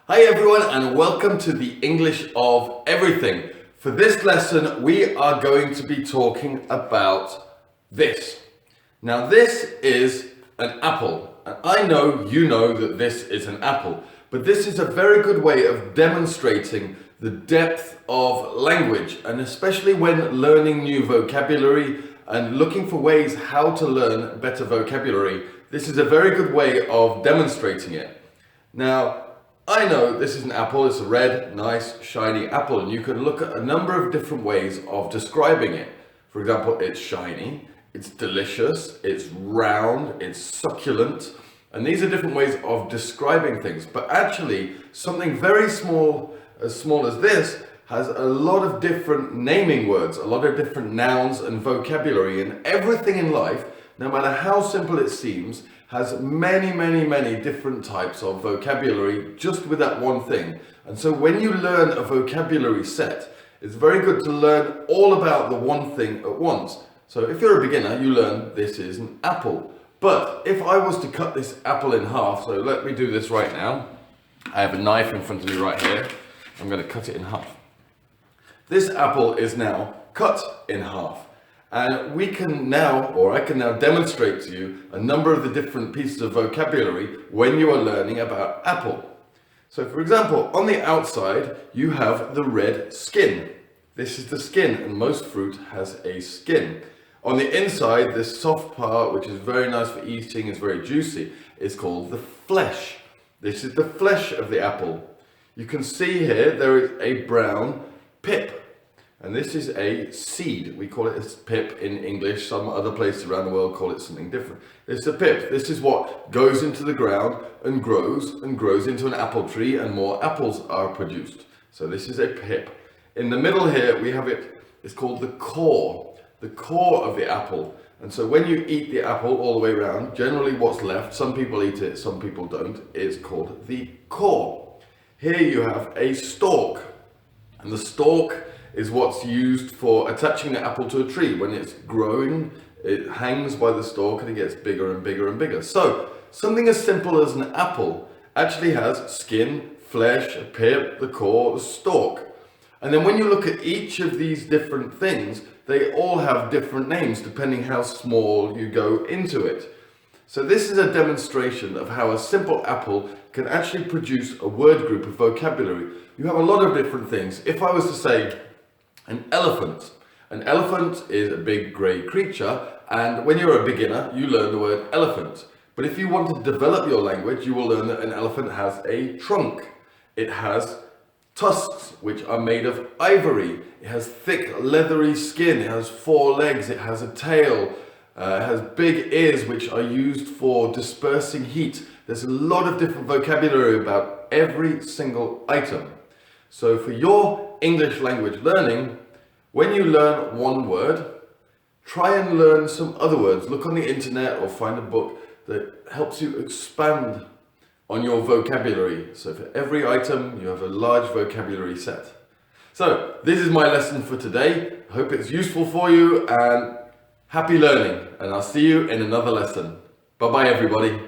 Hi everyone and welcome to the English of Everything. For this lesson we are going to be talking about this. Now this is an apple and I know you know that this is an apple, but this is a very good way of demonstrating the depth of language, and especially when learning new vocabulary and looking for ways how to learn better vocabulary. This is a very good way of demonstrating it. Now, I know this is an apple, it's a red, nice, shiny apple, and you can look at a number of different ways of describing it. For example, it's shiny, it's delicious, it's round, it's succulent, and these are different ways of describing things. But actually, something very small as this, has a lot of different naming words, a lot of different nouns and vocabulary, and everything in life, no matter how simple it seems, has many different types of vocabulary just with that one thing. And so when you learn a vocabulary set, it's very good to learn all about the one thing at once. So if you're a beginner, you learn this is an apple. But if I was to cut this apple in half, so let me do this right now. I have a knife in front of me right here. I'm going to cut it in half. This apple is now cut in half. And we can now, or I can now demonstrate to you a number of the different pieces of vocabulary when you are learning about apple. So for example, on the outside, you have the red skin. This is the skin, and most fruit has a skin. On the inside, this soft part, which is very nice for eating, is very juicy, is called the flesh. This is the flesh of the apple. You can see here, there is a brown pip. And this is a seed. We call it a pip in English. Some other places around the world call it something different. It's a pip. This is what goes into the ground and grows into an apple tree, and more apples are produced. So this is a pip. In the middle here we have it's called the core of the apple. And so when you eat the apple all the way around, generally what's left, some people eat it, some people don't, is called the core. Here you have a stalk, and the stalk is what's used for attaching the apple to a tree. When it's growing, it hangs by the stalk and it gets bigger and bigger and bigger. So something as simple as an apple actually has skin, flesh, a pip, the core, the stalk. And then when you look at each of these different things, they all have different names depending how small you go into it. So this is a demonstration of how a simple apple can actually produce a word group of vocabulary. You have a lot of different things. If I was to say an elephant is a big grey creature, and when you're a beginner, you learn the word elephant. But if you want to develop your language, you will learn that an elephant has a trunk. It has tusks, which are made of ivory. It has thick, leathery skin. It has 4 legs. It has a tail. It has big ears, which are used for dispersing heat. There's a lot of different vocabulary about every single item. So for your English language learning, when you learn one word, try and learn some other words. Look on the internet or find a book that helps you expand on your vocabulary. So for every item, you have a large vocabulary set. So this is my lesson for today. I hope it's useful for you, and happy learning. And I'll see you in another lesson. Bye-bye, everybody.